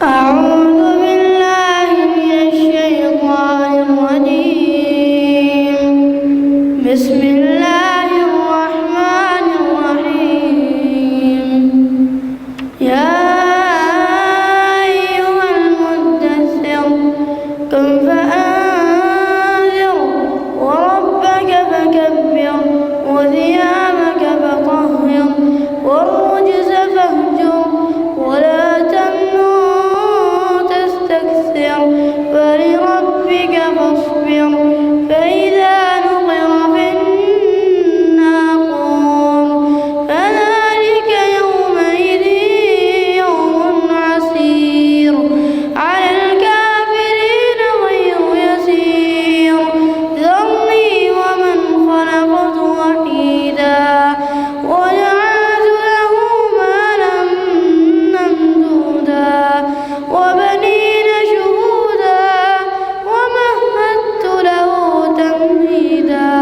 أعوذ بالله من الشيطان الرجيم. بسم الله الرحمن الرحيم. يا أيها المدثر قم فأنذر وربك فكبر وثيابك فطهر والرجز فاهجر ولا تمنن تستكثر فلربك فاصبر فإذا نقر في الناقور فذلك يومئذ يوم عسير على الكافرين غير يسير. ذرني ومن خلقت وحيدا وجعلت له مالا ممدودا وبنين شهودا ومهدت له تمهيدا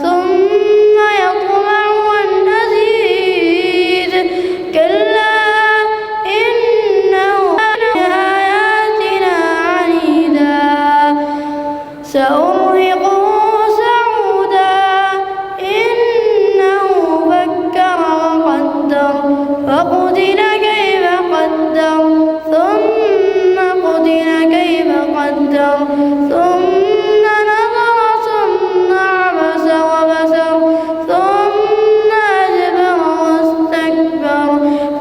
ثم يطمع أن أزيد كلا إنه كان لآياتنا عنيدا سأرهقه صعودا إنه فكر وقدر فقتل كيف قدر ثم قتل كيف قدر ثم نظر ثم عبس وبسر ثم أدبر واستكبر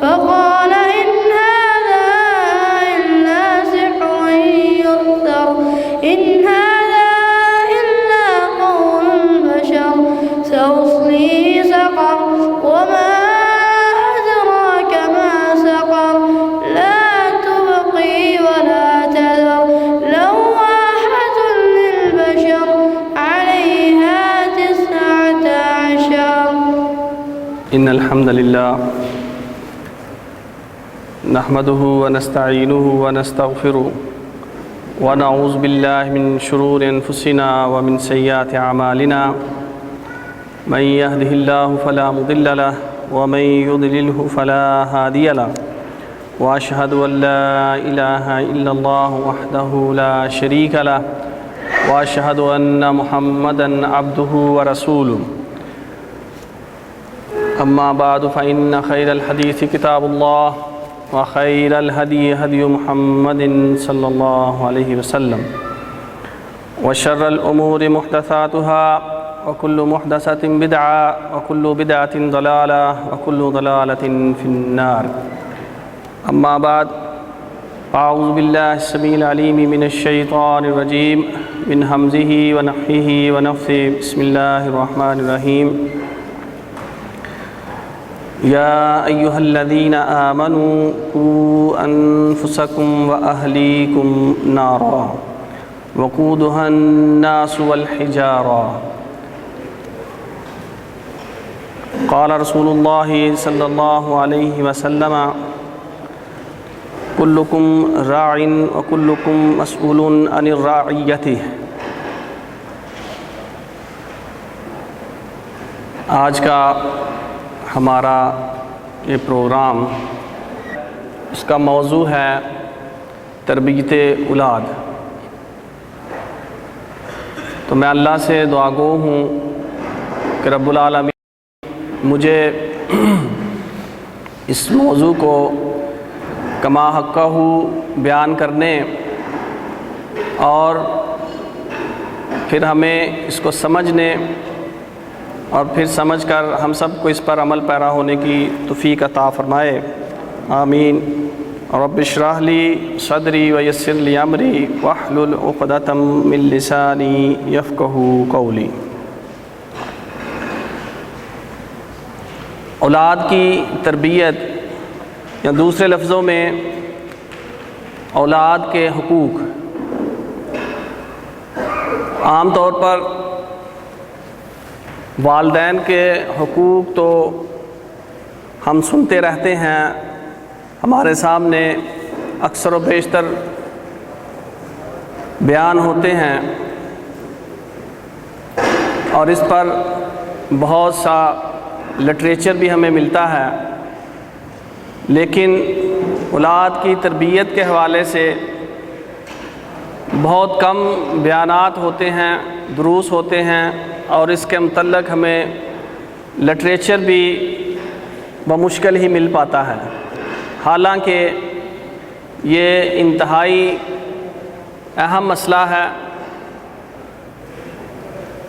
فقال إن هذا إلا سحر يؤثر إن هذا إلا قول البشر سأصليه سقر وما أدراك ما سقر لا تبقي ولا تذر لواحة للبشر عليها 19. إن الحمد لله نحمده ونستعينه ونستغفره ونعوذ بالله من شرور أنفسنا ومن سيئات أعمالنا. من يهده الله فلا مضل له ومن يضلله فلا هادي له وأشهد أن لا إله إلا الله وحده لا شريك له وأشهد أن محمدًا عبده ورسوله. أما بعد فإن خير الحديث كتاب الله وخير الهدي هدي محمد صلى الله عليه وسلم وشر الأمور محدثاتها وكل محدثة بدعة وكل بدعة ضلالة وكل ضلالة في النار. أما بعد أعوذ بالله السميع العليم من الشيطان الرجيم من همزه ونفخه ونفثه. بسم الله الرحمن الرحيم. يا أيها الذين آمنوا قوا أنفسكم وأهليكم نارا وقودها الناس والحجارة. قال رسول الله صلى الله عليه وسلم كلكم راع وكلكم مسؤول عن رعيته. آج کا ہمارا یہ پروگرام اس کا موضوع ہے تربیت اولاد. تو میں اللہ سے دعا گو ہوں کہ رب العالمین مجھے اس موضوع کو کما حقہ بیان کرنے اور پھر ہمیں اس کو سمجھنے اور پھر سمجھ کر ہم سب کو اس پر عمل پیرا ہونے کی توفیق عطا فرمائے. آمین. رب اشرح لی صدری ویسر لی امری واحلل عقدۃ من لسانی یفقہوا قولی. اولاد کی تربیت یا دوسرے لفظوں میں اولاد کے حقوق. عام طور پر والدین کے حقوق تو ہم سنتے رہتے ہیں، ہمارے سامنے اکثر و بیشتر بیان ہوتے ہیں اور اس پر بہت سا لٹریچر بھی ہمیں ملتا ہے، لیکن اولاد کی تربیت کے حوالے سے بہت کم بیانات ہوتے ہیں، دروس ہوتے ہیں، اور اس کے متعلق ہمیں لٹریچر بھی بمشکل ہی مل پاتا ہے، حالانکہ یہ انتہائی اہم مسئلہ ہے،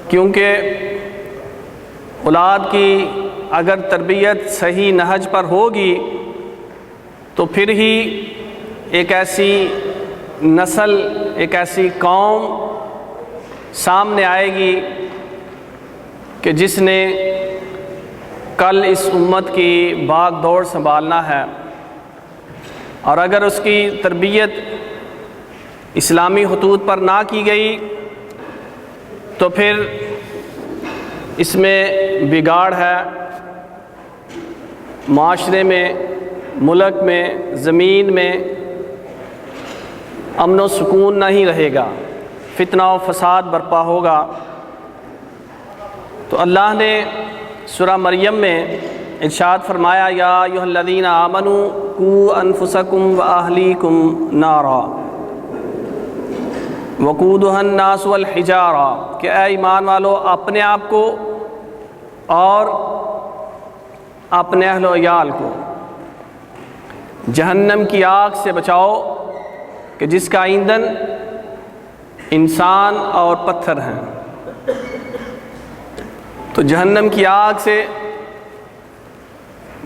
کیونکہ اولاد کی اگر تربیت صحیح نہج پر ہوگی تو پھر ہی ایک ایسی نسل، ایک ایسی قوم سامنے آئے گی کہ جس نے کل اس امت کی بھاگ دوڑ سنبھالنا ہے، اور اگر اس کی تربیت اسلامی خطوط پر نہ کی گئی تو پھر اس میں بگاڑ ہے، معاشرے میں، ملک میں، زمین میں امن و سکون نہیں رہے گا، فتنہ و فساد برپا ہوگا۔ تو اللہ نے سورہ مریم میں ارشاد فرمایا، یا ایھا الذین آمنوا قوا انفسکم واہلیکم نارا وقودھا الناس والحجارہ، کہ اے ایمان والو اپنے آپ کو اور اپنے اہل و عیال کو جہنم کی آگ سے بچاؤ کہ جس کا ایندھن انسان اور پتھر ہیں۔ تو جہنم کی آگ سے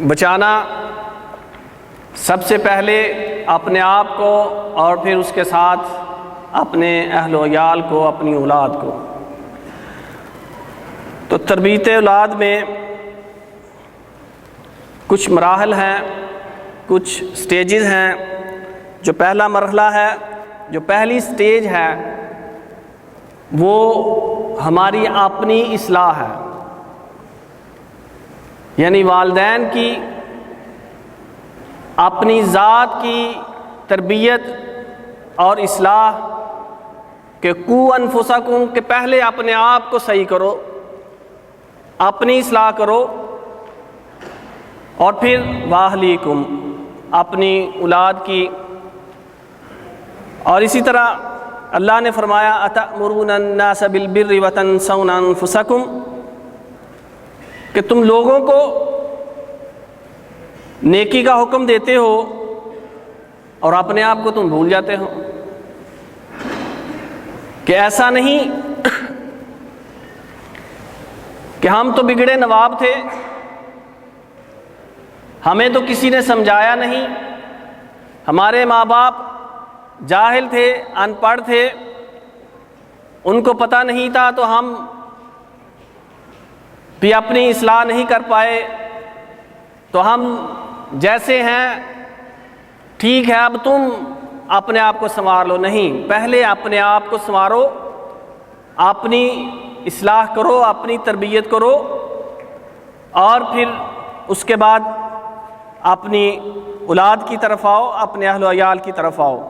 بچانا سب سے پہلے اپنے آپ کو، اور پھر اس کے ساتھ اپنے اہل و عیال کو، اپنی اولاد کو۔ تو تربیت اولاد میں کچھ مراحل ہیں، کچھ سٹیجز ہیں۔ جو پہلا مرحلہ ہے، جو پہلی سٹیج ہے، وہ ہماری اپنی اصلاح ہے، یعنی والدین کی اپنی ذات کی تربیت اور اصلاح، کہ قوا انفسکم، کہ پہلے اپنے آپ کو صحیح کرو، اپنی اصلاح کرو، اور پھر واہلیکم، اپنی اولاد کی۔ اور اسی طرح اللہ نے فرمایا، اتأمرون الناس بالبر وتنسون انفسکم، کہ تم لوگوں کو نیکی کا حکم دیتے ہو اور اپنے آپ کو تم بھول جاتے ہو۔ کہ ایسا نہیں کہ ہم تو بگڑے نواب تھے، ہمیں تو کسی نے سمجھایا نہیں، ہمارے ماں باپ جاہل تھے، ان پڑھ تھے، ان کو پتہ نہیں تھا، تو ہم بھی اپنی اصلاح نہیں کر پائے، تو ہم جیسے ہیں ٹھیک ہے، اب تم اپنے آپ کو سنوار لو۔ نہیں، پہلے اپنے آپ کو سنوارو، اپنی اصلاح کرو، اپنی تربیت کرو، اور پھر اس کے بعد اپنی اولاد کی طرف آؤ، اپنے اہل و عیال کی طرف آؤ۔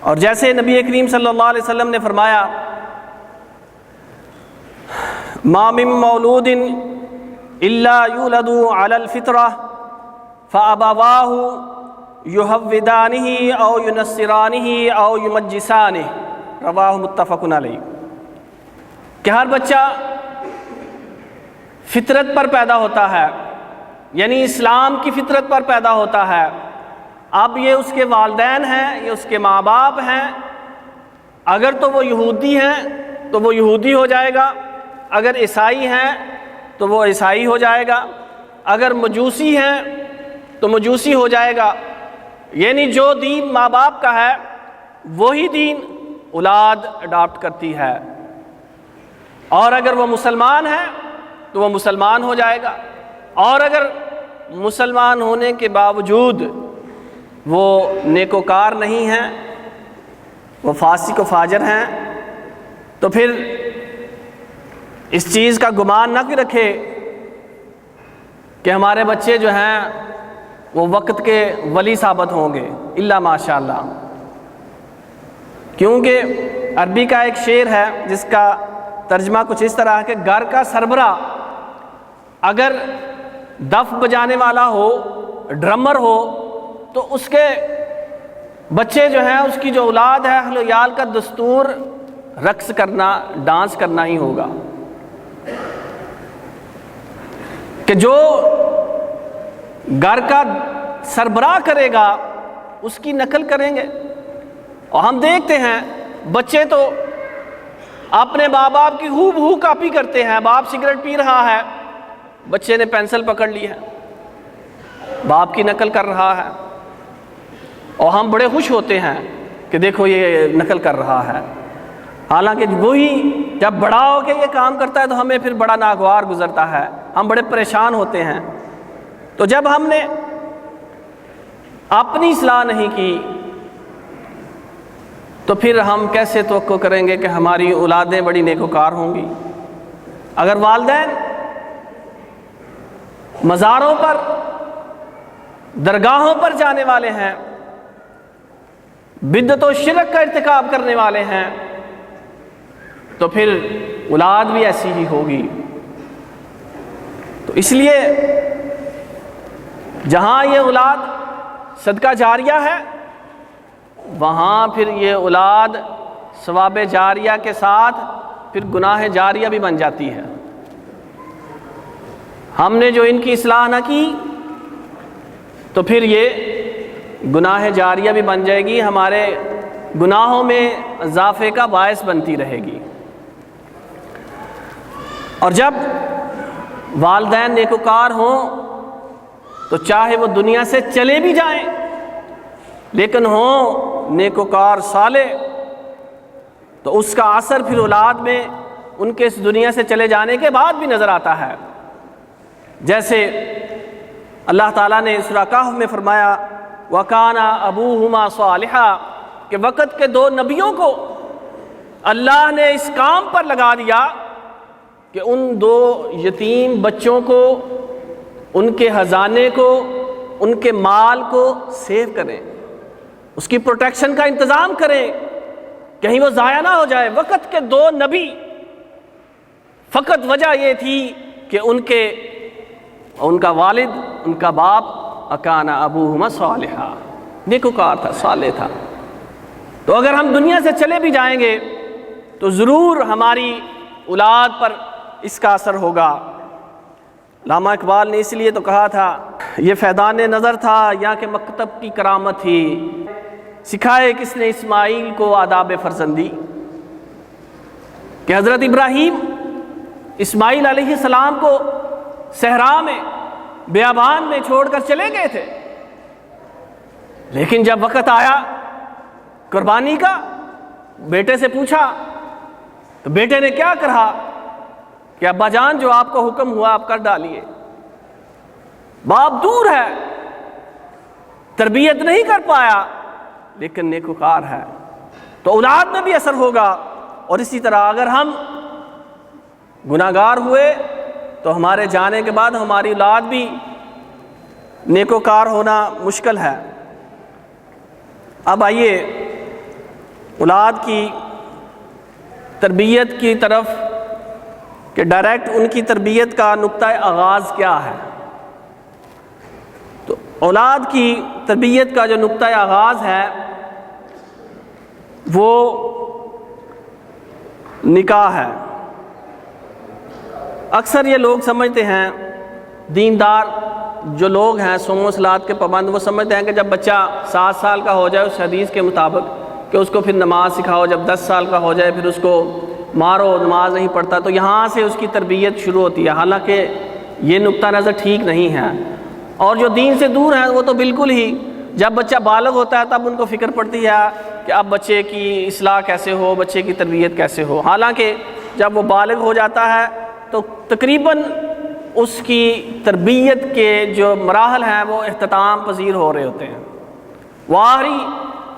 اور جیسے نبی کریم صلی اللہ علیہ وسلم نے فرمایا، ما من مولود الا یولد علی الفطرہ فابواہ یہودانہ او ینصرانہ او یمجسانہ، رواہ متفق علیہ۔ کہ ہر بچہ فطرت پر پیدا ہوتا ہے، یعنی اسلام کی فطرت پر پیدا ہوتا ہے۔ اب یہ اس کے والدین ہیں، یہ اس کے ماں باپ ہیں، اگر تو وہ یہودی ہیں تو وہ یہودی ہو جائے گا، اگر عیسائی ہیں تو وہ عیسائی ہو جائے گا، اگر مجوسی ہیں تو مجوسی ہو جائے گا۔ یعنی جو دین ماں باپ کا ہے وہی دین اولاد اڈاپٹ کرتی ہے، اور اگر وہ مسلمان ہے تو وہ مسلمان ہو جائے گا، اور اگر مسلمان ہونے کے باوجود وہ نیکوکار نہیں ہیں، وہ فاسق و فاجر ہیں، تو پھر اس چیز کا گمان نہ رکھے کہ ہمارے بچے جو ہیں وہ وقت کے ولی ثابت ہوں گے، الا ماشاء اللہ۔ کیونکہ عربی کا ایک شعر ہے جس کا ترجمہ کچھ اس طرح ہے کہ گھر کا سربراہ اگر دف بجانے والا ہو، ڈرمر ہو تو اس کے بچے جو ہیں، اس کی جو اولاد ہے، اہل و عیال کا دستور رقص کرنا، ڈانس کرنا ہی ہوگا، کہ جو گھر کا سربراہ کرے گا اس کی نقل کریں گے۔ اور ہم دیکھتے ہیں بچے تو اپنے ماں باپ کی ہو بہو کاپی کرتے ہیں۔ باپ سگریٹ پی رہا ہے، بچے نے پینسل پکڑ لی ہے، باپ کی نقل کر رہا ہے، اور ہم بڑے خوش ہوتے ہیں کہ دیکھو یہ نقل کر رہا ہے، حالانکہ وہی جب بڑا ہو کے یہ کام کرتا ہے تو ہمیں پھر بڑا ناگوار گزرتا ہے، ہم بڑے پریشان ہوتے ہیں۔ تو جب ہم نے اپنی اصلاح نہیں کی تو پھر ہم کیسے توقع کریں گے کہ ہماری اولادیں بڑی نیکوکار ہوں گی؟ اگر والدین مزاروں پر، درگاہوں پر جانے والے ہیں، بدعت و شرک کا ارتکاب کرنے والے ہیں، تو پھر اولاد بھی ایسی ہی ہوگی۔ تو اس لیے جہاں یہ اولاد صدقہ جاریہ ہے، وہاں پھر یہ اولاد ثواب جاریہ کے ساتھ پھر گناہ جاریہ بھی بن جاتی ہے۔ ہم نے جو ان کی اصلاح نہ کی تو پھر یہ گناہ جاریہ بھی بن جائے گی، ہمارے گناہوں میں اضافے کا باعث بنتی رہے گی۔ اور جب والدین نیکوکار ہوں تو چاہے وہ دنیا سے چلے بھی جائیں لیکن ہوں نیکوکار صالح، تو اس کا اثر پھر اولاد میں ان کے اس دنیا سے چلے جانے کے بعد بھی نظر آتا ہے۔ جیسے اللہ تعالیٰ نے سورہ کہف میں فرمایا وَكَانَ أَبُوهُمَا صَالِحًا، کہ وقت کے دو نبیوں کو اللہ نے اس کام پر لگا دیا کہ ان دو یتیم بچوں کو، ان کے خزانے کو، ان کے مال کو سیو کریں، اس کی پروٹیکشن کا انتظام کریں، کہیں وہ ضائع نہ ہو جائے۔ وقت کے دو نبی، فقط وجہ یہ تھی کہ ان کا والد، ان کا باپ اکان ابوہما صالحا، نیکوکار تھا، صالح تھا۔ تو اگر ہم دنیا سے چلے بھی جائیں گے تو ضرور ہماری اولاد پر اس کا اثر ہوگا۔ علامہ اقبال نے اس لیے تو کہا تھا یہ فیضان نظر تھا یا کہ مکتب کی کرامت تھی، سکھائے کس نے اسماعیل کو آداب فرزندی، کہ حضرت ابراہیم اسماعیل علیہ السلام کو صحرا میں، بیابان میں چھوڑ کر چلے گئے تھے، لیکن جب وقت آیا قربانی کا، بیٹے سے پوچھا تو بیٹے نے کیا کہا کہ ابا جان جو آپ کو حکم ہوا آپ کر ڈالیے۔ باپ دور ہے، تربیت نہیں کر پایا لیکن نیکوکار ہے، تو اولاد میں بھی اثر ہوگا۔ اور اسی طرح اگر ہم گناہگار ہوئے تو ہمارے جانے کے بعد ہماری اولاد بھی نیکوکار ہونا مشکل ہے۔ اب آئیے اولاد کی تربیت کی طرف کہ ڈائریکٹ ان کی تربیت کا نقطہ آغاز کیا ہے۔ تو اولاد کی تربیت کا جو نقطہ آغاز ہے وہ نکاح ہے۔ اکثر یہ لوگ سمجھتے ہیں، دیندار جو لوگ ہیں، صوم و صلات کے پابند، وہ سمجھتے ہیں کہ جب بچہ 7 سال کا ہو جائے اس حدیث کے مطابق کہ اس کو پھر نماز سکھاؤ، جب 10 سال کا ہو جائے پھر اس کو مارو، نماز نہیں پڑھتا، تو یہاں سے اس کی تربیت شروع ہوتی ہے۔ حالانکہ یہ نقطہ نظر ٹھیک نہیں ہے، اور جو دین سے دور ہیں وہ تو بالکل ہی جب بچہ بالغ ہوتا ہے تب ان کو فکر پڑتی ہے کہ اب بچے کی اصلاح کیسے ہو، بچے کی تربیت کیسے ہو۔ حالانکہ جب وہ بالغ ہو جاتا ہے تو تقریباً اس کی تربیت کے جو مراحل ہیں وہ اختتام پذیر ہو رہے ہوتے ہیں، وہ آخری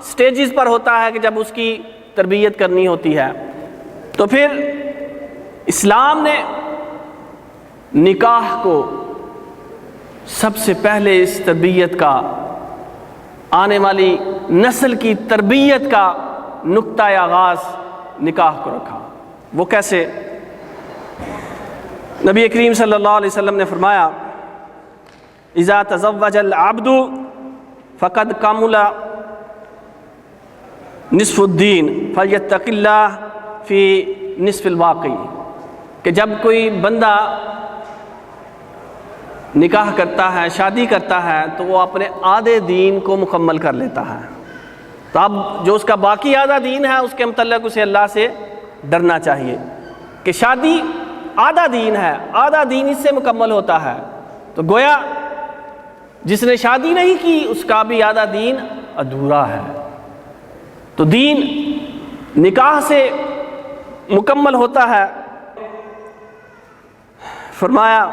سٹیجز پر ہوتا ہے کہ جب اس کی تربیت کرنی ہوتی ہے۔ تو پھر اسلام نے نکاح کو سب سے پہلے اس تربیت کا، آنے والی نسل کی تربیت کا نقطہ آغاز نکاح کو رکھا۔ وہ کیسے؟ نبی کریم صلی اللہ علیہ وسلم نے فرمایا اذا تزوج العبد فقد کمل نصف الدین فلیتق اللہ فی نصف الباقی، کہ جب کوئی بندہ نکاح کرتا ہے، شادی کرتا ہے، تو وہ اپنے آدھے دین کو مکمل کر لیتا ہے۔ تو اب جو اس کا باقی آدھا دین ہے، اس کے متعلق اسے اللہ سے ڈرنا چاہیے کہ شادی آدھا دین ہے، آدھا دین اس سے مکمل ہوتا ہے۔ تو گویا جس نے شادی نہیں کی اس کا بھی آدھا دین ادھورا ہے۔ تو دین نکاح سے مکمل ہوتا ہے۔ فرمایا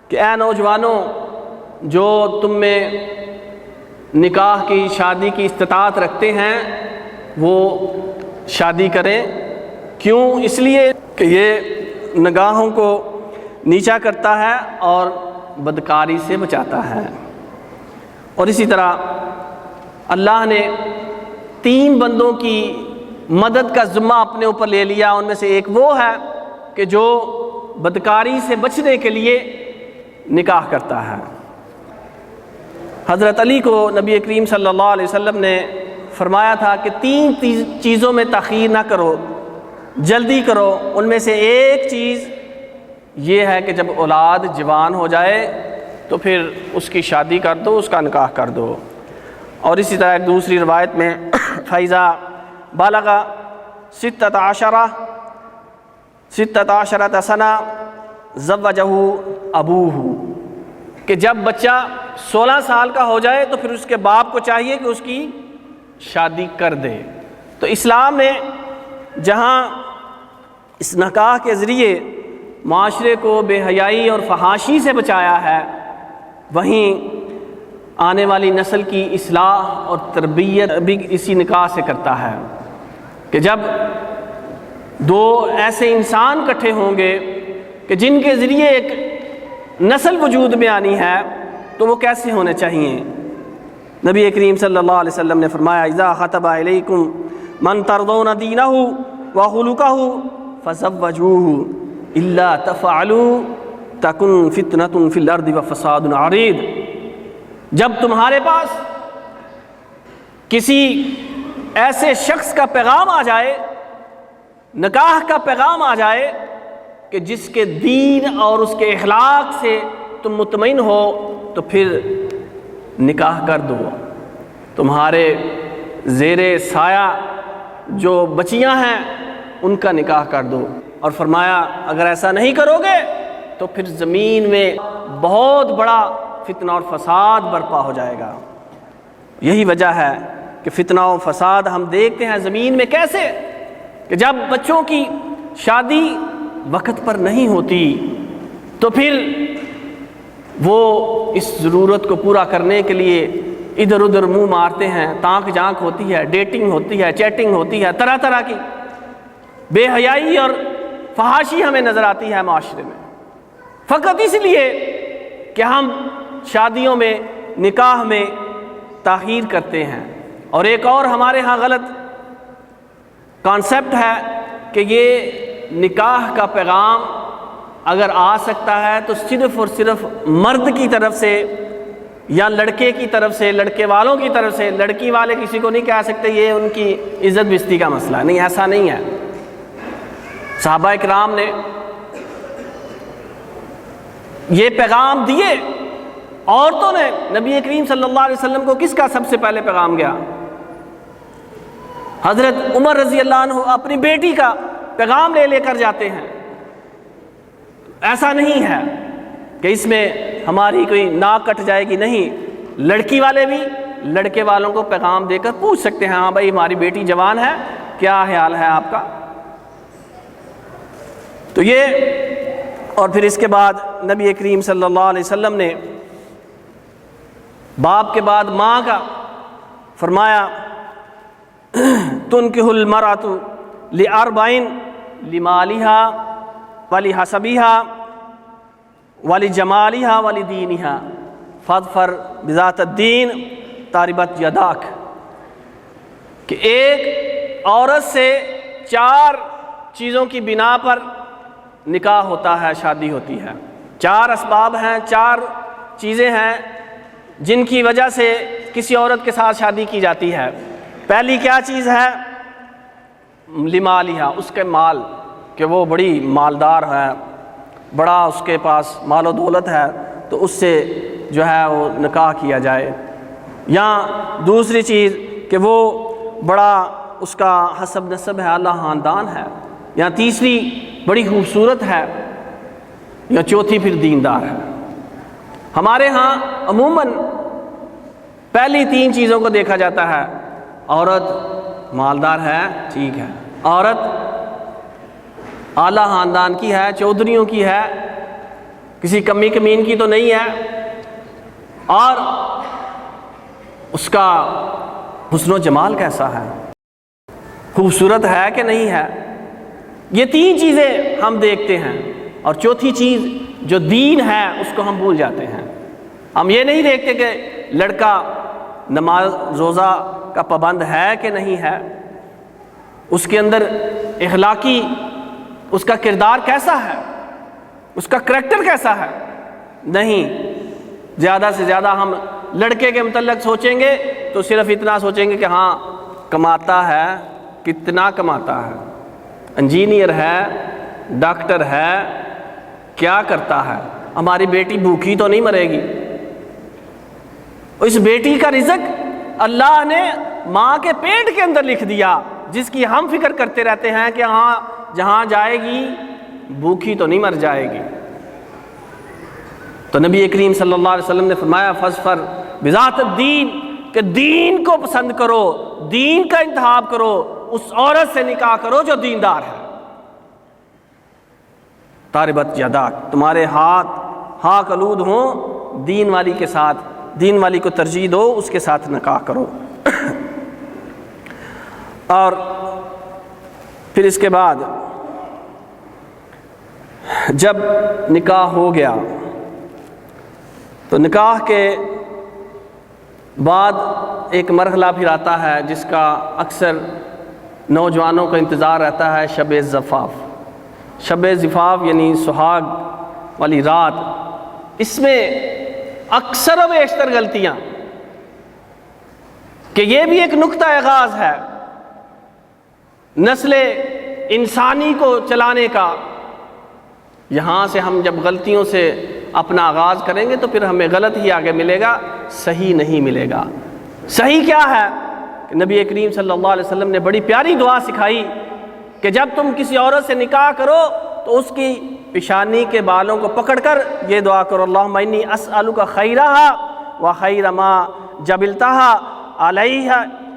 کہ اے نوجوانوں، جو تم میں نکاح کی، شادی کی استطاعت رکھتے ہیں وہ شادی کریں۔ کیوں؟ اس لیے کہ یہ نگاہوں کو نیچا کرتا ہے اور بدکاری سے بچاتا ہے۔ اور اسی طرح اللہ نے 3 بندوں کی مدد کا ذمہ اپنے اوپر لے لیا، ان میں سے ایک وہ ہے کہ جو بدکاری سے بچنے کے لیے نکاح کرتا ہے۔ حضرت علی کو نبی کریم صلی اللہ علیہ وسلم نے فرمایا تھا کہ 3 چیزوں میں تاخیر نہ کرو، جلدی کرو۔ ان میں سے ایک چیز یہ ہے کہ جب اولاد جوان ہو جائے تو پھر اس کی شادی کر دو، اس کا نکاح کر دو۔ اور اسی طرح ایک دوسری روایت میں فیضا بالغ 16 سنہ زوجہ ابوہ، کہ جب بچہ 16 سال کا ہو جائے تو پھر اس کے باپ کو چاہیے کہ اس کی شادی کر دے۔ تو اسلام نے جہاں اس نکاح کے ذریعے معاشرے کو بے حیائی اور فحاشی سے بچایا ہے، وہیں آنے والی نسل کی اصلاح اور تربیت بھی اسی نکاح سے کرتا ہے کہ جب 2 ایسے انسان اکٹھے ہوں گے کہ جن کے ذریعے ایک نسل وجود میں آنی ہے تو وہ کیسے ہونے چاہیے۔ نبی کریم صلی اللہ علیہ وسلم نے فرمایا اذا خطب علیکم من ترضون دینہ وخلقہ فزوجوہ الا تفعلوا تکن فتنۃ فی الارض وفساد عریض۔ جب تمہارے پاس کسی ایسے شخص کا پیغام آ جائے، نکاح کا پیغام آ جائے کہ جس کے دین اور اس کے اخلاق سے تم مطمئن ہو، تو پھر نکاح کر دو۔ تمہارے زیر سایہ جو بچیاں ہیں ان کا نکاح کر دو۔ اور فرمایا اگر ایسا نہیں کرو گے تو پھر زمین میں بہت بڑا فتنہ اور فساد برپا ہو جائے گا۔ یہی وجہ ہے کہ فتنہ و فساد ہم دیکھتے ہیں زمین میں کیسے، کہ جب بچوں کی شادی وقت پر نہیں ہوتی تو پھر وہ اس ضرورت کو پورا کرنے کے لیے ادھر ادھر منہ مارتے ہیں، تانک جھانک ہوتی ہے، ڈیٹنگ ہوتی ہے، چیٹنگ ہوتی ہے، طرح طرح کی بے حیائی اور فحاشی ہمیں نظر آتی ہے معاشرے میں، فقط اس لیے کہ ہم شادیوں میں، نکاح میں تاخیر کرتے ہیں۔ اور ایک اور ہمارے ہاں غلط کانسیپٹ ہے کہ یہ نکاح کا پیغام اگر آ سکتا ہے تو صرف اور صرف مرد کی طرف سے یا لڑکے کی طرف سے، لڑکے والوں کی طرف سے، لڑکی والے کسی کو نہیں کہہ سکتے، یہ ان کی عزت بستی کا مسئلہ ہے۔ نہیں، ایسا نہیں ہے۔ صحابہ اکرام نے یہ پیغام دیے، عورتوں نے نبی کریم صلی اللہ علیہ وسلم کو کس کا سب سے پہلے پیغام گیا؟ حضرت عمر رضی اللہ عنہ اپنی بیٹی کا پیغام لے کر جاتے ہیں۔ ایسا نہیں ہے کہ اس میں ہماری کوئی ناک کٹ جائے گی، نہیں، لڑکی والے بھی لڑکے والوں کو پیغام دے کر پوچھ سکتے ہیں، ہاں بھائی ہماری بیٹی جوان ہے، کیا خیال ہے آپ کا؟ تو یہ، اور پھر اس کے بعد نبی کریم صلی اللہ علیہ وسلم نے باپ کے بعد ماں کا فرمایا تنکح المرأۃ لأربع لمالها ولحسبها ولجمالها ولدینها فاظفر بذات الدین تربت یداک، کہ ایک عورت سے 4 چیزوں کی بنا پر نکاح ہوتا ہے، شادی ہوتی ہے۔ 4 اسباب ہیں، 4 چیزیں ہیں جن کی وجہ سے کسی عورت کے ساتھ شادی کی جاتی ہے۔ پہلی کیا چیز ہے؟ لمالہا، اس کے مال، کہ وہ بڑی مالدار ہے، بڑا اس کے پاس مال و دولت ہے، تو اس سے جو ہے وہ نکاح کیا جائے۔ یا دوسری چیز کہ وہ بڑا اس کا حسب نسب ہے، اعلیٰ خاندان ہے۔ یا تیسری بڑی خوبصورت ہے، یا چوتھی پھر دیندار ہے۔ ہمارے ہاں عموماً پہلی تین چیزوں کو دیکھا جاتا ہے۔ عورت مالدار ہے، ٹھیک ہے، عورت اعلیٰ خاندان کی ہے، چودھریوں کی ہے، کسی کمی کمین کی تو نہیں ہے، اور اس کا حسن و جمال کیسا ہے، خوبصورت ہے کہ نہیں ہے۔ یہ تین چیزیں ہم دیکھتے ہیں، اور چوتھی چیز جو دین ہے اس کو ہم بھول جاتے ہیں۔ ہم یہ نہیں دیکھتے کہ لڑکا نماز روزہ کا پابند ہے کہ نہیں ہے، اس کے اندر اخلاقی اس کا کردار کیسا ہے، اس کا کریکٹر کیسا ہے۔ نہیں، زیادہ سے زیادہ ہم لڑکے کے متعلق سوچیں گے تو صرف اتنا سوچیں گے کہ ہاں کماتا ہے، کتنا کماتا ہے، انجینئر ہے، ڈاکٹر ہے، کیا کرتا ہے، ہماری بیٹی بھوکی تو نہیں مرے گی۔ اس بیٹی کا رزق اللہ نے ماں کے پیٹ کے اندر لکھ دیا، جس کی ہم فکر کرتے رہتے ہیں کہ ہاں جہاں جائے گی بھوکی تو نہیں مر جائے گی۔ تو نبی کریم صلی اللہ علیہ وسلم نے فرمایا فاظفر بذات الدین، کہ دین کو پسند کرو، دین کا انتخاب کرو، اس عورت سے نکاح کرو جو دیندار ہے۔ تاربت یداک، تمہارے ہاتھ ہاک آلود ہوں دین والی کے ساتھ، دین والی کو ترجیح دو، اس کے ساتھ نکاح کرو۔ اور پھر اس کے بعد جب نکاح ہو گیا تو نکاح کے بعد ایک مرحلہ پھر آتا ہے جس کا اکثر نوجوانوں کو انتظار رہتا ہے، شب زفاف۔ شب زفاف یعنی سہاگ والی رات۔ اس میں اکثر و بیشتر غلطیاں، کہ یہ بھی ایک نقطہ آغاز ہے نسل انسانی کو چلانے کا۔ یہاں سے ہم جب غلطیوں سے اپنا آغاز کریں گے تو پھر ہمیں غلط ہی آگے ملے گا، صحیح نہیں ملے گا۔ صحیح کیا ہے کہ نبی کریم صلی اللہ علیہ وسلم نے بڑی پیاری دعا سکھائی کہ جب تم کسی عورت سے نکاح کرو تو اس کی پیشانی کے بالوں کو پکڑ کر یہ دعا کرو، اللہم انی اسألک خیرہا و خیر ما جبلتہا علیہ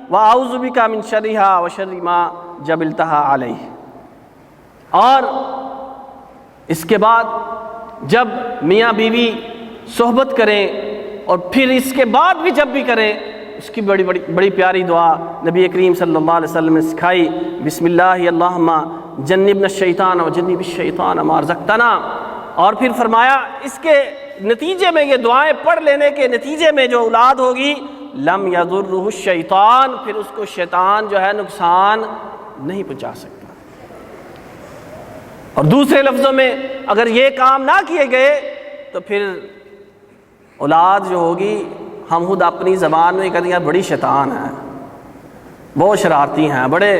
و اعوذ بک من شرہا و شر ما جبلتہا علیہ۔ اور اس کے بعد جب میاں بیوی صحبت کریں اور پھر اس کے بعد بھی جب بھی کریں، اس کی بڑی پیاری دعا نبی کریم صلی اللہ علیہ وسلم نے سکھائی، بسم اللہ اللہم جنبنا الشیطان و جنب الشیطان ما رزقتنا۔ اور پھر فرمایا اس کے نتیجے میں، یہ دعائیں پڑھ لینے کے نتیجے میں جو اولاد ہوگی، لم یضرہ الشیطان، پھر اس کو شیطان جو ہے نقصان نہیں پہنچا سکتا۔ اور دوسرے لفظوں میں اگر یہ کام نہ کیے گئے تو پھر اولاد جو ہوگی، ہم خود اپنی زبان میں کہتے ہیں بڑی شیطان ہے، بہت شرارتی ہیں، بڑے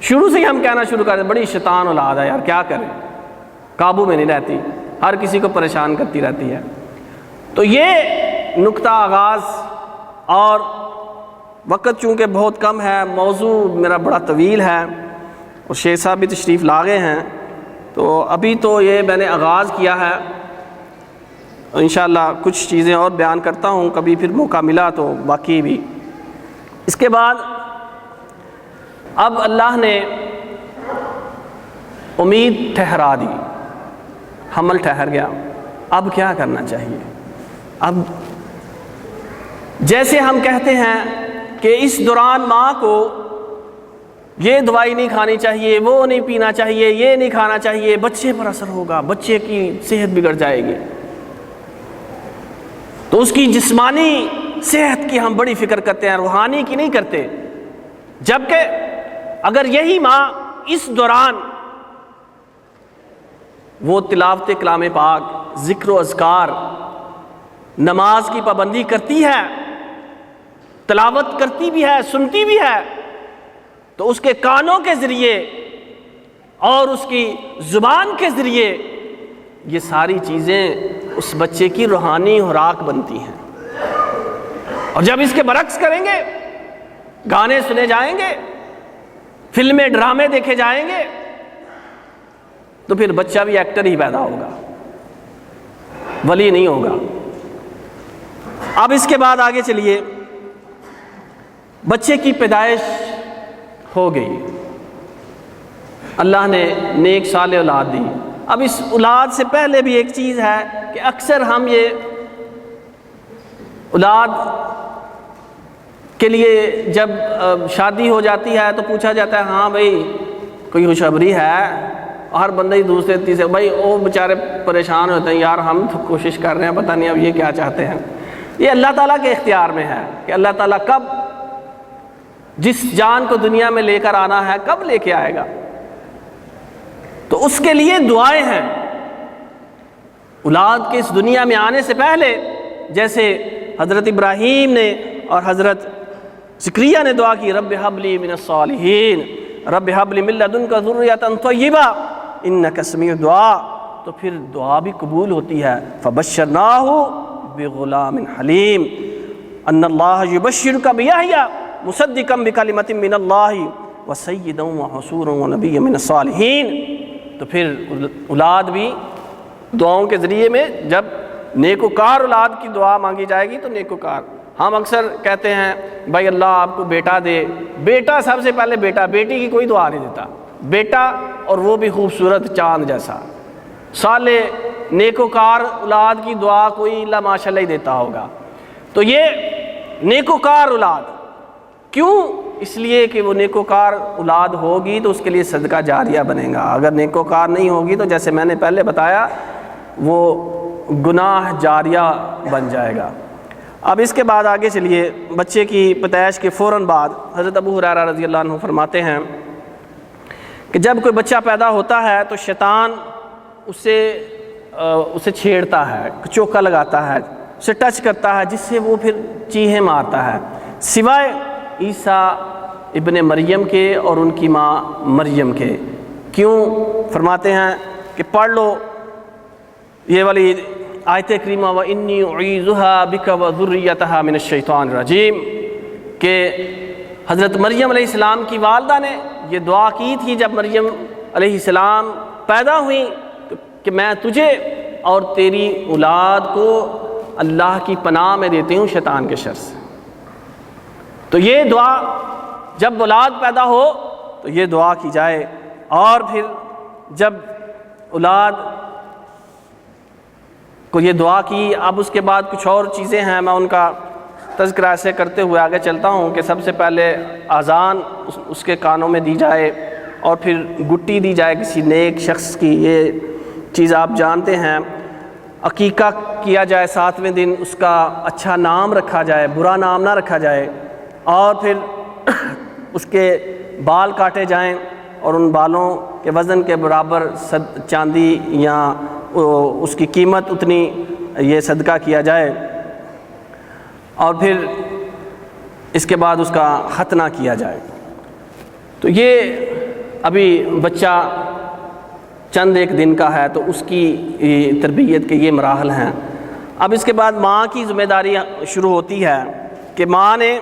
شروع سے ہی ہم کہنا شروع کر دیں بڑی شیطان اولاد ہے، یار کیا کریں، قابو میں نہیں رہتی، ہر کسی کو پریشان کرتی رہتی ہے۔ تو یہ نقطہ آغاز، اور وقت چونکہ بہت کم ہے، موضوع میرا بڑا طویل ہے، اور شیخ صاحب بھی تشریف لا گئے ہیں، تو ابھی تو یہ میں نے آغاز کیا ہے، انشاءاللہ کچھ چیزیں اور بیان کرتا ہوں، کبھی پھر موقع ملا تو باقی بھی۔ اس کے بعد اب اللہ نے امید ٹھہرا دی، حمل ٹھہر گیا، اب کیا کرنا چاہیے؟ اب جیسے ہم کہتے ہیں کہ اس دوران ماں کو یہ دوائی نہیں کھانی چاہیے، وہ نہیں پینا چاہیے، یہ نہیں کھانا چاہیے، بچے پر اثر ہوگا، بچے کی صحت بگڑ جائے گی، تو اس کی جسمانی صحت کی ہم بڑی فکر کرتے ہیں، روحانی کی نہیں کرتے۔ جبکہ اگر یہی ماں اس دوران وہ تلاوت کلام پاک، ذکر و اذکار نماز کی پابندی کرتی ہے، تلاوت کرتی بھی ہے، سنتی بھی ہے، تو اس کے کانوں کے ذریعے اور اس کی زبان کے ذریعے یہ ساری چیزیں اس بچے کی روحانی خوراک بنتی ہیں۔ اور جب اس کے برعکس کریں گے، گانے سنے جائیں گے، فلمیں ڈرامے دیکھے جائیں گے، تو پھر بچہ بھی ایکٹر ہی پیدا ہوگا، ولی نہیں ہوگا۔ اب اس کے بعد آگے چلیے، بچے کی پیدائش ہو گئی، اللہ نے نیک صالح اولاد دی۔ اب اس اولاد سے پہلے بھی ایک چیز ہے کہ اکثر ہم یہ اولاد کے لیے جب شادی ہو جاتی ہے تو پوچھا جاتا ہے ہاں بھائی کوئی خوشخبری ہے، ہر بندہ ہی دوسرے تیسرے، بھائی وہ بیچارے پریشان ہوتے ہیں، یار ہم تو کوشش کر رہے ہیں، پتہ نہیں اب یہ کیا چاہتے ہیں۔ یہ اللہ تعالیٰ کے اختیار میں ہے کہ اللہ تعالیٰ کب جس جان کو دنیا میں لے کر آنا ہے کب لے کے آئے گا، تو اس کے لیے دعائیں ہیں۔ اولاد کے اس دنیا میں آنے سے پہلے جیسے حضرت ابراہیم نے اور حضرت زکریا نے دعا کی، رب ہب لی من الصالحین، رب ہب لی من لدنک ذریۃ طیبہ انک سمیع الدعاء، تو پھر دعا بھی قبول ہوتی ہے۔ فبشرناہ بغلام حلیم ان اللہ یبشرک بیحییٰ مصدقا بکلمۃ من اللہ وسیدا وحصورا ونبیا من الصالحین۔ تو پھر اولاد بھی دعاؤں کے ذریعے میں جب نیکوکار اولاد کی دعا مانگی جائے گی تو نیکوکار۔ ہم اکثر کہتے ہیں بھائی اللہ آپ کو بیٹا دے، بیٹا سب سے پہلے بیٹا، بیٹی کی کوئی دعا نہیں دیتا، بیٹا اور وہ بھی خوبصورت چاند جیسا۔ صالح نیکوکار اولاد کی دعا کوئی اللہ ماشاء اللہ ہی دیتا ہوگا۔ تو یہ نیکوکار اولاد کیوں؟ اس لیے کہ وہ نیکوکار اولاد ہوگی تو اس کے لیے صدقہ جاریہ بنے گا، اگر نیکوکار نہیں ہوگی تو جیسے میں نے پہلے بتایا وہ گناہ جاریہ بن جائے گا۔ اب اس کے بعد آگے چلیے، بچے کی پیدائش کے فوراً بعد حضرت ابو ہریرہ رضی اللہ عنہ فرماتے ہیں کہ جب کوئی بچہ پیدا ہوتا ہے تو شیطان اسے چھیڑتا ہے، چوکا لگاتا ہے، اسے ٹچ کرتا ہے، جس سے وہ پھر چیخیں مارتا ہے، سوائے عیسیٰ ابن مریم کے اور ان کی ماں مریم کے۔ کیوں؟ فرماتے ہیں کہ پڑھ لو یہ والی آیت کریمہ وَإِنِّي أُعِيذُهَا بِكَ وَذُرِّيَّتَهَا مِنَ الشَّيْطَانِ الرَّجِيمِ، کہ حضرت مریم علیہ السلام کی والدہ نے یہ دعا کی تھی جب مریم علیہ السلام پیدا ہوئی کہ میں تجھے اور تیری اولاد کو اللہ کی پناہ میں دیتی ہوں شیطان کے شر سے۔ تو یہ دعا جب اولاد پیدا ہو تو یہ دعا کی جائے، اور پھر جب اولاد کو یہ دعا کی، اب اس کے بعد کچھ اور چیزیں ہیں، میں ان کا تذکرہ ایسے کرتے ہوئے آگے چلتا ہوں کہ سب سے پہلے اذان اس کے کانوں میں دی جائے، اور پھر گٹی دی جائے کسی نیک شخص کی، یہ چیز آپ جانتے ہیں۔ عقیقہ کیا جائے 7ویں دن، اس کا اچھا نام رکھا جائے، برا نام نہ رکھا جائے، اور پھر اس کے بال کاٹے جائیں اور ان بالوں کے وزن کے برابر چاندی یا اس کی قیمت اتنی یہ صدقہ کیا جائے، اور پھر اس کے بعد اس کا ختنہ کیا جائے۔ تو یہ ابھی بچہ چند ایک دن کا ہے تو اس کی تربیت کے یہ مراحل ہیں۔ اب اس کے بعد ماں کی ذمہ داری شروع ہوتی ہے کہ ماں نے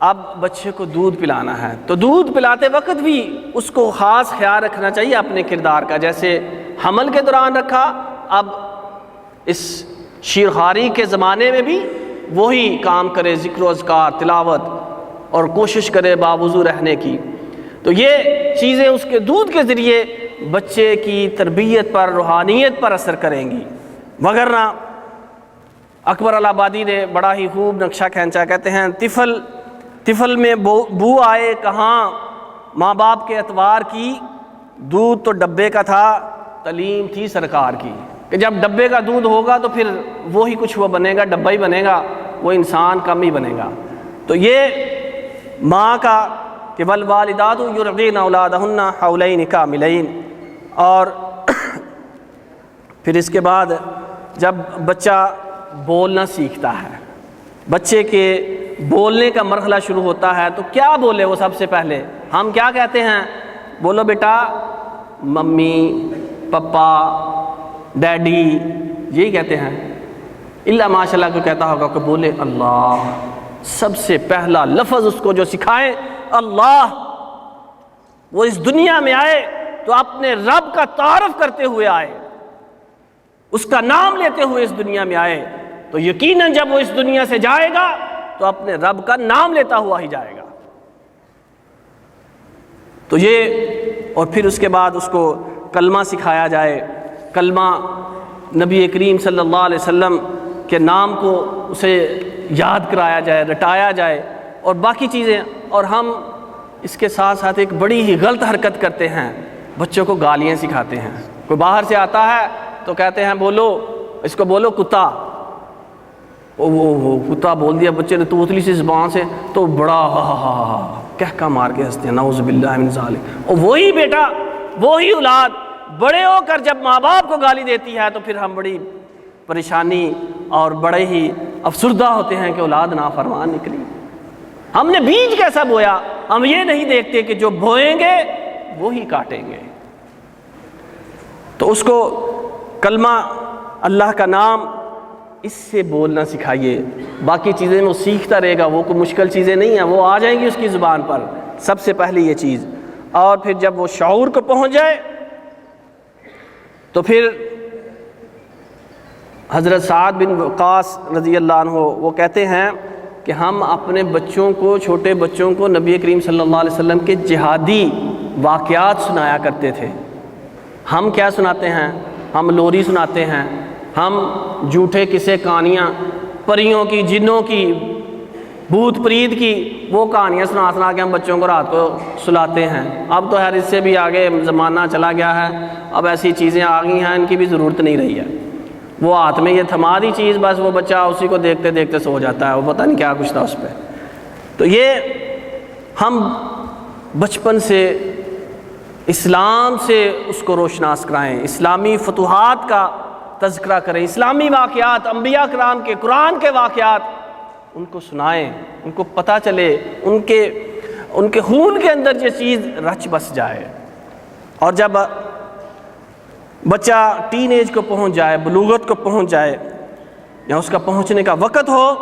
اب بچے کو دودھ پلانا ہے، تو دودھ پلاتے وقت بھی اس کو خاص خیال رکھنا چاہیے اپنے کردار کا، جیسے حمل کے دوران رکھا، اب اس شیرخواری کے زمانے میں بھی وہی کام کرے، ذکر و اذکار، تلاوت، اور کوشش کرے باوضو رہنے کی۔ تو یہ چیزیں اس کے دودھ کے ذریعے بچے کی تربیت پر، روحانیت پر اثر کریں گی، وگرنہ اکبر الآبادی نے بڑا ہی خوب نقشہ کھینچا، کہتے ہیں طفل میں بو آئے کہاں، ماں باپ کے اعتبار کی، دودھ تو ڈبے کا تھا، تعلیم تھی سرکار کی، کہ جب ڈبے کا دودھ ہوگا تو پھر وہی کچھ وہ بنے گا، ڈبہ ہی بنے گا، وہ انسان کم ہی بنے گا۔ تو یہ ماں کا کہ والوالدات یرضعن اولادہن حولین کاملین، اور پھر اس کے بعد جب بچہ بولنا سیکھتا ہے، بچے کے بولنے کا مرحلہ شروع ہوتا ہے، تو کیا بولے وہ سب سے پہلے؟ ہم کیا کہتے ہیں؟ بولو بیٹا ممی، پپا، ڈیڈی، یہی کہتے ہیں۔ اللہ ماشاء اللہ کو کہتا ہوگا کہ بولے اللہ، سب سے پہلا لفظ اس کو جو سکھائے اللہ۔ وہ اس دنیا میں آئے تو اپنے رب کا تعارف کرتے ہوئے آئے، اس کا نام لیتے ہوئے اس دنیا میں آئے، تو یقیناً جب وہ اس دنیا سے جائے گا تو اپنے رب کا نام لیتا ہوا ہی جائے گا۔ تو یہ، اور پھر اس کے بعد اس کو کلمہ سکھایا جائے، کلمہ نبی کریم صلی اللہ علیہ وسلم کے نام کو اسے یاد کرایا جائے، رٹایا جائے، اور باقی چیزیں۔ اور ہم اس کے ساتھ ساتھ ایک بڑی ہی غلط حرکت کرتے ہیں، بچوں کو گالیاں سکھاتے ہیں۔ کوئی باہر سے آتا ہے تو کہتے ہیں بولو، اس کو بولو کتا، وہ کتا بول دیا بچے نے توتلی سی زبان سے، تو بڑا کہکا مار کے ہنستے ہیں، نعوذ باللہ من ذالک۔ اور وہی بیٹا، وہی اولاد بڑے ہو کر جب ماں باپ کو گالی دیتی ہے تو پھر ہم بڑی پریشانی اور بڑے ہی افسردہ ہوتے ہیں کہ اولاد نافرمان نکلی۔ ہم نے بیج کیسا بویا؟ ہم یہ نہیں دیکھتے کہ جو بوئیں گے وہی کاٹیں گے۔ تو اس کو کلمہ، اللہ کا نام، اس سے بولنا سکھائیے۔ باقی چیزیں وہ سیکھتا رہے گا، وہ کوئی مشکل چیزیں نہیں ہیں، وہ آ جائیں گی اس کی زبان پر، سب سے پہلے یہ چیز۔ اور پھر جب وہ شعور کو پہنچ جائے تو پھر حضرت سعد بن وقاص رضی اللہ عنہ وہ کہتے ہیں کہ ہم اپنے بچوں کو، چھوٹے بچوں کو نبی کریم صلی اللہ علیہ وسلم کے جہادی واقعات سنایا کرتے تھے۔ ہم کیا سناتے ہیں؟ ہم لوری سناتے ہیں، ہم جھوٹے قصے، کہانیاں، پریوں کی، جنوں کی، بھوت پریت کی، وہ کہانیاں سنا سنا کے ہم بچوں کو رات کو سلاتے ہیں۔ اب تو خیر اس سے بھی آگے زمانہ چلا گیا ہے، اب ایسی چیزیں آ گئی ہیں، ان کی بھی ضرورت نہیں رہی ہے۔ وہ ہاتھ میں یہ تھما دی چیز، بس وہ بچہ اسی کو دیکھتے دیکھتے سو جاتا ہے، وہ پتہ نہیں کیا کچھ تھا اس پہ۔ تو یہ ہم بچپن سے اسلام سے اس کو روشناس کرائیں، اسلامی فتوحات کا تذکرہ کریں، اسلامی واقعات، انبیاء کرام کے، قرآن کے واقعات ان کو سنائیں، ان کو پتہ چلے، ان کے خون کے اندر یہ چیز رچ بس جائے۔ اور جب بچہ ٹین ایج کو پہنچ جائے، بلوغت کو پہنچ جائے، یا اس کا پہنچنے کا وقت ہو،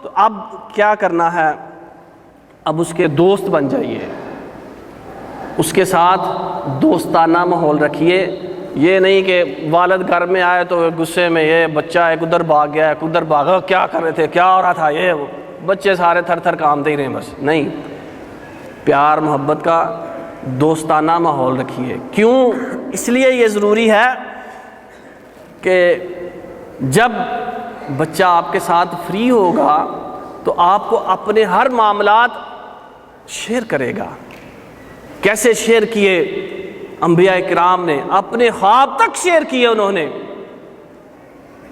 تو اب کیا کرنا ہے؟ اب اس کے دوست بن جائیے، اس کے ساتھ دوستانہ ماحول رکھیے۔ یہ نہیں کہ والد گھر میں آئے تو غصے میں یہ بچہ ایک ادھر بھاگ گیا، ایک ادھر بھاگا، کیا کر رہے تھے، کیا ہو رہا تھا، یہ وہ بچے سارے تھر تھر کامتے ہی رہیں، بس نہیں۔ پیار محبت کا دوستانہ ماحول رکھیے۔ کیوں؟ اس لیے یہ ضروری ہے کہ جب بچہ آپ کے ساتھ فری ہوگا تو آپ کو اپنے ہر معاملات شیئر کرے گا۔ کیسے شیئر کیے انبیاء کرام نے؟ اپنے خواب تک شیئر کیے انہوں نے۔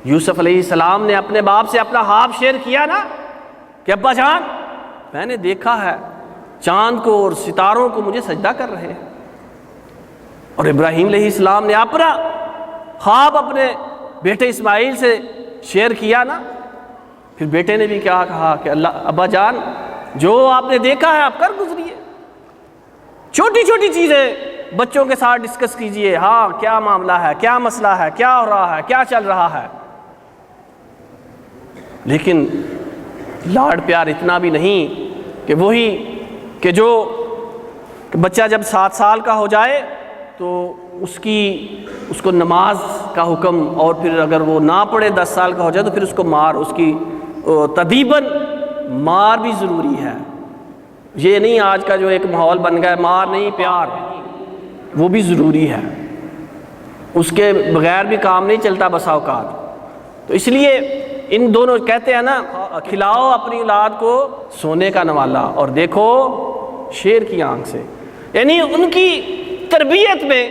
یوسف علیہ السلام نے اپنے باپ سے اپنا خواب شیئر کیا نا کہ ابا جان میں نے دیکھا ہے چاند کو اور ستاروں کو مجھے سجدہ کر رہے ہیں۔ اور ابراہیم علیہ السلام نے اپنا خواب اپنے بیٹے اسماعیل سے شیئر کیا نا، پھر بیٹے نے بھی کیا کہا کہ اللہ ابا جان جو آپ نے دیکھا ہے آپ کر گزریے۔ چھوٹی چھوٹی چیزیں بچوں کے ساتھ ڈسکس کیجئے، ہاں کیا معاملہ ہے، کیا مسئلہ ہے، کیا ہو رہا ہے، کیا چل رہا ہے۔ لیکن لاڈ پیار اتنا بھی نہیں کہ وہی کہ جو کہ بچہ جب 7 سال کا ہو جائے تو اس کو نماز کا حکم، اور پھر اگر وہ نہ پڑھے 10 سال کا ہو جائے تو پھر اس کو مار، اس کی تدیباً مار بھی ضروری ہے۔ یہ نہیں آج کا جو ایک ماحول بن گیا ہے مار نہیں پیار، وہ بھی ضروری ہے، اس کے بغیر بھی کام نہیں چلتا بسا اوقات۔ تو اس لیے ان دونوں کہتے ہیں نا، کھلاؤ اپنی اولاد کو سونے کا نوالا اور دیکھو شیر کی آنکھ سے، یعنی ان کی تربیت میں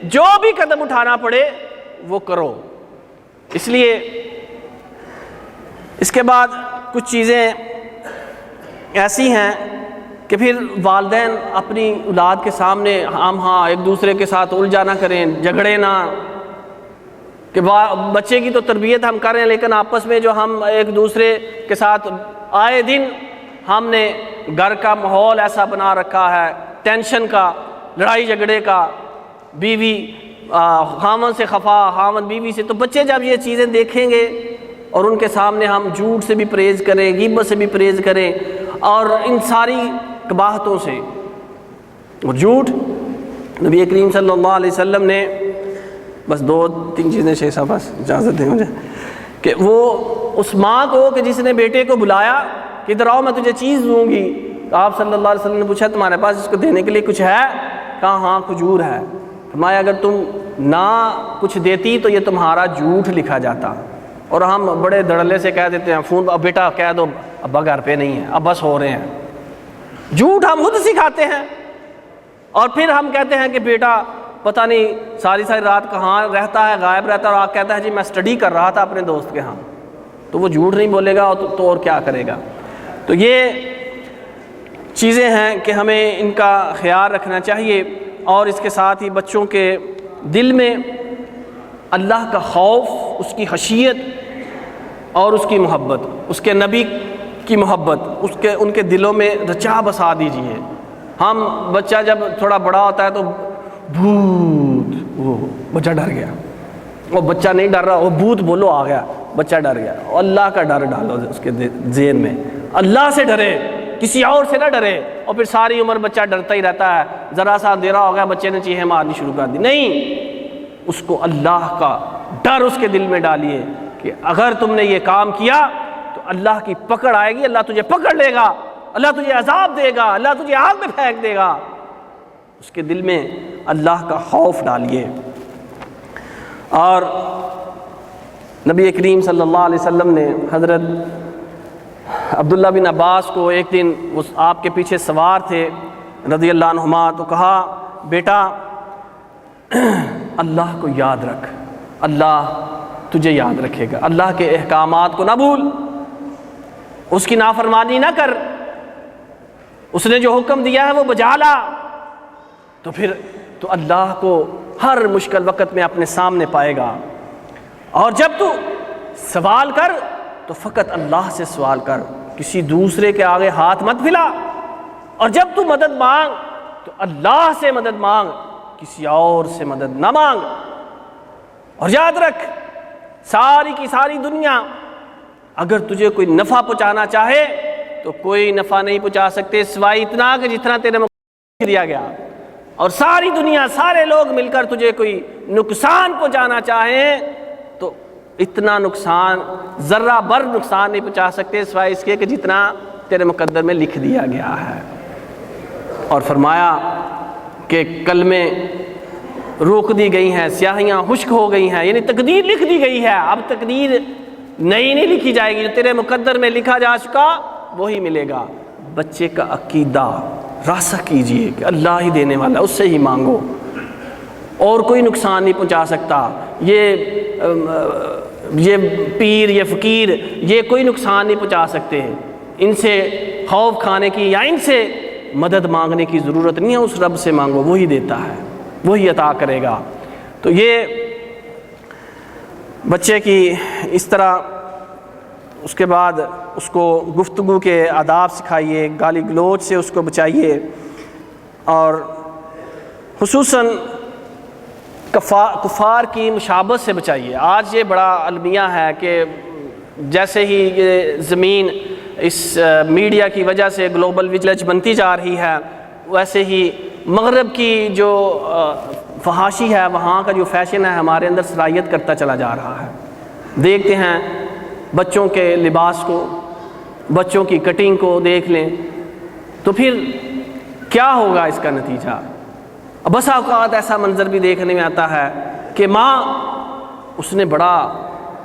جو بھی قدم اٹھانا پڑے وہ کرو۔ اس لیے اس کے بعد کچھ چیزیں ایسی ہیں کہ پھر والدین اپنی اولاد کے سامنے ہم ایک دوسرے کے ساتھ الجھا نہ کریں، جھگڑے نہ، کہ بچے کی تو تربیت ہم کر رہے ہیں، لیکن آپس میں جو ہم ایک دوسرے کے ساتھ آئے دن ہم نے گھر کا ماحول ایسا بنا رکھا ہے، ٹینشن کا، لڑائی جھگڑے کا، بیوی خاوند سے خفا، خاوند بیوی سے، تو بچے جب یہ چیزیں دیکھیں گے اور ان کے سامنے ہم جھوٹ سے بھی پرہیز کریں، غیبت سے بھی پرہیز کریں، اور ان ساری قباحتوں سے، اور جھوٹ، نبی کریم صلی اللہ علیہ وسلم نے، بس 2-3 چیزیں شیخ صاحب بس اجازت دیں مجھے، کہ وہ اس ماں کو کہ جس نے بیٹے کو بلایا کہ ادھر آؤ میں تجھے چیز دوں گی، تو آپ صلی اللہ علیہ وسلم نے پوچھا تمہارے پاس اس کو دینے کے لیے کچھ ہے؟ کہا ہاں کھجور ہے۔ فرمایا اگر تم نہ کچھ دیتی تو یہ تمہارا جھوٹ لکھا جاتا، اور ہم بڑے دڑلے سے کہہ دیتے ہیں فون، اب بیٹا کہہ دو ابا گھر پہ نہیں ہے، اب بس ہو رہے ہیں، جھوٹ ہم خود سکھاتے ہیں، اور پھر ہم کہتے ہیں کہ بیٹا پتہ نہیں ساری رات کہاں رہتا ہے، غائب رہتا ہے، اور آپ کہتا ہے جی میں اسٹڈی کر رہا تھا اپنے دوست کے ہاں، تو وہ جھوٹ نہیں بولے گا تو اور کیا کرے گا؟ تو یہ چیزیں ہیں کہ ہمیں ان کا خیال رکھنا چاہیے، اور اس کے ساتھ ہی بچوں کے دل میں اللہ کا خوف، اس کی خشیت اور اس کی محبت، اس کے نبی کی محبت ان کے دلوں میں رچا بسا دیجیے۔ ہم بچہ جب تھوڑا بڑا ہوتا ہے تو بھوت، وہ بچہ ڈر گیا، وہ بچہ نہیں ڈر رہا، وہ بھوت بولو آ گیا، بچہ ڈر گیا۔ اللہ کا ڈر ڈالو اس کے ذہن میں، اللہ سے ڈرے، کسی اور سے نہ ڈرے، اور پھر ساری عمر بچہ ڈرتا ہی رہتا ہے، ذرا سا اندھیرا ہو گیا بچے نے چیخیں مارنی شروع کر دی، نہیں، اس کو اللہ کا ڈر اس کے دل میں ڈالیے کہ اگر تم نے یہ کام کیا تو اللہ کی پکڑ آئے گی، اللہ تجھے پکڑ لے گا، اللہ تجھے عذاب دے گا، اللہ تجھے آگ میں پھینک دے گا۔ اس کے دل میں اللہ کا خوف ڈالیے۔ اور نبی کریم صلی اللہ علیہ وسلم نے حضرت عبداللہ بن عباس کو ایک دن آپ کے پیچھے سوار تھے رضی اللہ عنہما، تو کہا بیٹا اللہ کو یاد رکھ، اللہ تجھے یاد رکھے گا، اللہ کے احکامات کو نہ بھول، اس کی نافرمانی نہ کر، اس نے جو حکم دیا ہے وہ بجا لا، تو پھر تو اللہ کو ہر مشکل وقت میں اپنے سامنے پائے گا۔ اور جب تو سوال کر تو فقط اللہ سے سوال کر، کسی دوسرے کے آگے ہاتھ مت پھیلا، اور جب تو مدد مانگ تو اللہ سے مدد مانگ، کسی اور سے مدد نہ مانگ۔ اور یاد رکھ، ساری کی ساری دنیا اگر تجھے کوئی نفع پہنچانا چاہے تو کوئی نفع نہیں پہنچا سکتے سوائے اتنا کہ جتنا تیرے مقدر دیا گیا، اور ساری دنیا، سارے لوگ مل کر تجھے کوئی نقصان پہنچانا چاہیں تو اتنا نقصان، ذرہ بر نقصان نہیں پہنچا سکتے سوائے اس کے کہ جتنا تیرے مقدر میں لکھ دیا گیا ہے۔ اور فرمایا کہ کلمے روک دی گئی ہیں، سیاہیاں خشک ہو گئی ہیں، یعنی تقدیر لکھ دی گئی ہے، اب تقدیر نئی نہیں لکھی جائے گی، جو تیرے مقدر میں لکھا جا چکا وہی ملے گا۔ بچے کا عقیدہ راسخ کیجئے کہ اللہ ہی دینے والا، اس سے ہی مانگو، اور کوئی نقصان نہیں پہنچا سکتا، یہ پیر، یہ فقیر، یہ کوئی نقصان نہیں پہنچا سکتے، ان سے خوف کھانے کی یا ان سے مدد مانگنے کی ضرورت نہیں ہے، اس رب سے مانگو، وہی دیتا ہے، وہی عطا کرے گا۔ تو یہ بچے کی اس طرح، اس کے بعد اس کو گفتگو کے آداب سکھائیے، گالی گلوچ سے اس کو بچائیے، اور خصوصاً کفار کی مشابہت سے بچائیے۔ آج یہ بڑا المیہ ہے کہ جیسے ہی یہ زمین اس میڈیا کی وجہ سے گلوبل ولیج بنتی جا رہی ہے، ویسے ہی مغرب کی جو فحاشی ہے، وہاں کا جو فیشن ہے ہمارے اندر صلاحیت کرتا چلا جا رہا ہے۔ دیکھتے ہیں بچوں کے لباس کو، بچوں کی کٹنگ کو دیکھ لیں تو پھر کیا ہوگا اس کا نتیجہ؟ بس اوقات ایسا منظر بھی دیکھنے میں آتا ہے کہ ماں، اس نے بڑا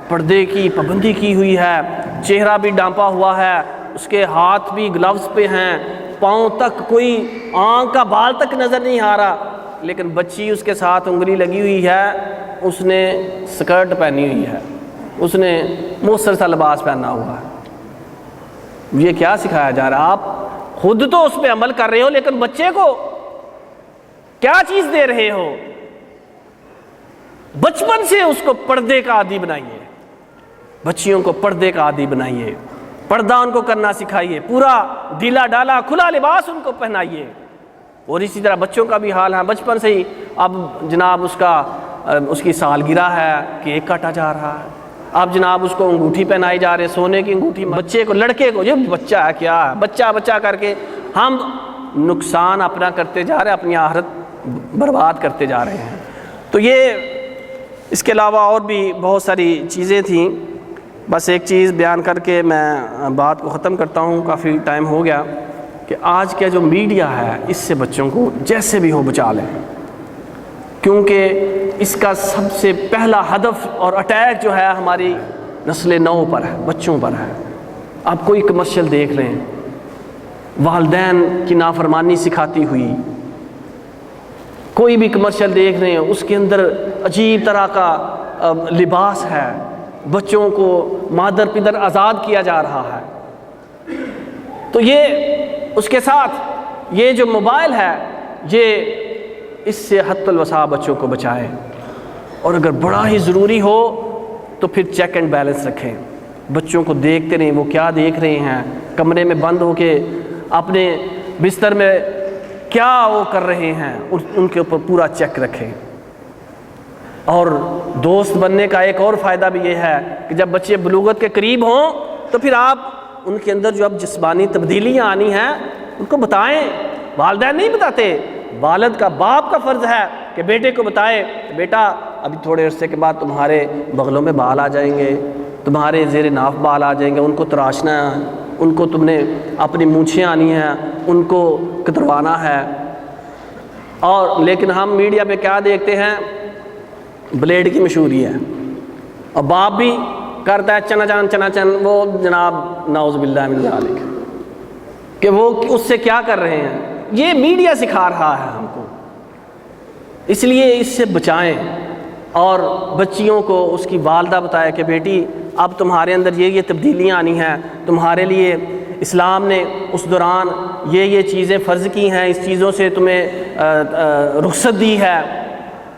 پردے کی پابندی کی ہوئی ہے، چہرہ بھی ڈانپا ہوا ہے، اس کے ہاتھ بھی گلوز پہ ہیں، پاؤں تک کوئی آنکھ کا بال تک نظر نہیں آ رہا، لیکن بچی اس کے ساتھ انگلی لگی ہوئی ہے، اس نے سکرٹ پہنی ہوئی ہے، اس نے مؤثر سا لباس پہنا ہوا ہے۔ یہ کیا سکھایا جا رہا ہے؟ آپ خود تو اس پہ عمل کر رہے ہو، لیکن بچے کو کیا چیز دے رہے ہو؟ بچپن سے اس کو پردے کا عادی بنائیے، بچیوں کو پردے کا عادی بنائیے، پردہ ان کو کرنا سکھائیے، پورا ڈھیلا ڈالا کھلا لباس ان کو پہنائیے۔ اور اسی طرح بچوں کا بھی حال ہے، بچپن سے ہی اب جناب اس کی سالگرہ ہے، کیک کاٹا جا رہا ہے، اب جناب اس کو انگوٹھی پہنائی جا رہے، سونے کی انگوٹھی، بچے کو، لڑکے کو، یہ بچہ ہے کیا ہے، بچہ کر کے ہم نقصان اپنا کرتے جا رہے ہیں، اپنی آخرت برباد کرتے جا رہے ہیں۔ تو یہ اس کے علاوہ اور بھی بہت ساری چیزیں تھیں، بس ایک چیز بیان کر کے میں بات کو ختم کرتا ہوں، کافی ٹائم ہو گیا، کہ آج کا جو میڈیا ہے اس سے بچوں کو جیسے بھی ہو بچا لیں، کیونکہ اس کا سب سے پہلا ہدف اور اٹیک جو ہے ہماری نسل نو پر ہے، بچوں پر ہے۔ آپ کوئی کمرشل دیکھ لیں، والدین کی نافرمانی سکھاتی ہوئی، کوئی بھی کمرشل دیکھ رہے ہیں اس کے اندر عجیب طرح کا لباس ہے، بچوں کو مادر پدر آزاد کیا جا رہا ہے۔ تو یہ اس کے ساتھ یہ جو موبائل ہے یہ اس سے حد الوسع بچوں کو بچائے، اور اگر بڑا ہی ضروری ہو تو پھر چیک اینڈ بیلنس رکھیں، بچوں کو دیکھتے رہیں وہ کیا دیکھ رہے ہیں، کمرے میں بند ہو کے اپنے بستر میں کیا وہ کر رہے ہیں ان کے اوپر پورا چیک رکھیں۔ اور دوست بننے کا ایک اور فائدہ بھی یہ ہے کہ جب بچے بلوغت کے قریب ہوں تو پھر آپ ان کے اندر جو اب جسمانی تبدیلیاں آنی ہیں ان کو بتائیں، والدین نہیں بتاتے، والد کا، باپ کا فرض ہے کہ بیٹے کو بتائے، بیٹا ابھی تھوڑے عرصے کے بعد تمہارے بغلوں میں بال آ جائیں گے، تمہارے زیر ناف بال آ جائیں گے، ان کو تراشنا ہے، ان کو تم نے اپنی مونچھیں آنی ہیں، ان کو کتروانا ہے۔ اور لیکن ہم میڈیا پہ کیا دیکھتے ہیں، بلیڈ کی مشہوری ہے، اور باپ بھی کرتا ہے چنا چن، وہ جناب نعوذ باللہ من ذالک، کہ وہ اس سے کیا کر رہے ہیں، یہ میڈیا سکھا رہا ہے ہم کو، اس لیے اس سے بچائیں۔ اور بچیوں کو اس کی والدہ بتائے کہ بیٹی اب تمہارے اندر یہ تبدیلیاں آنی ہیں، تمہارے لیے اسلام نے اس دوران یہ چیزیں فرض کی ہیں، اس چیزوں سے تمہیں رخصت دی ہے۔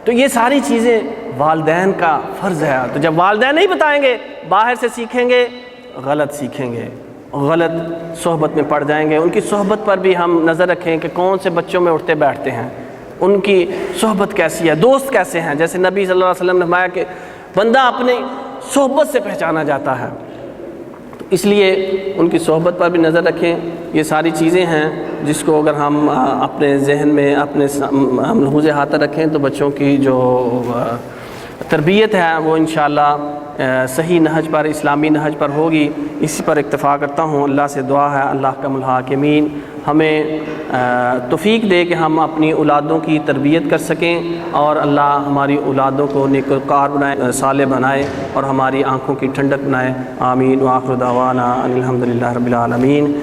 تو یہ ساری چیزیں والدین کا فرض ہے۔ تو جب والدین نہیں بتائیں گے، باہر سے سیکھیں گے، غلط سیکھیں گے، غلط صحبت میں پڑ جائیں گے۔ ان کی صحبت پر بھی ہم نظر رکھیں کہ کون سے بچوں میں اٹھتے بیٹھتے ہیں، ان کی صحبت کیسی ہے، دوست کیسے ہیں۔ جیسے نبی صلی اللہ علیہ وسلم نے فرمایا کہ بندہ اپنی صحبت سے پہچانا جاتا ہے، تو اس لیے ان کی صحبت پر بھی نظر رکھیں۔ یہ ساری چیزیں ہیں جس کو اگر ہم اپنے ذہن میں اپنے ملحوظ احاطہ رکھیں تو بچوں کی جو تربیت ہے وہ انشاءاللہ صحیح نہج پر، اسلامی نہج پر ہوگی۔ اسی پر اکتفا کرتا ہوں۔ اللہ سے دعا ہے اللہ کا الحاکمین ہمیں توفیق دے کہ ہم اپنی اولادوں کی تربیت کر سکیں، اور اللہ ہماری اولادوں کو نیکوکار بنائے، صالح بنائے، اور ہماری آنکھوں کی ٹھنڈک بنائے۔ آمین۔ وآخر دعوانا ان الحمد للہ رب العالمین۔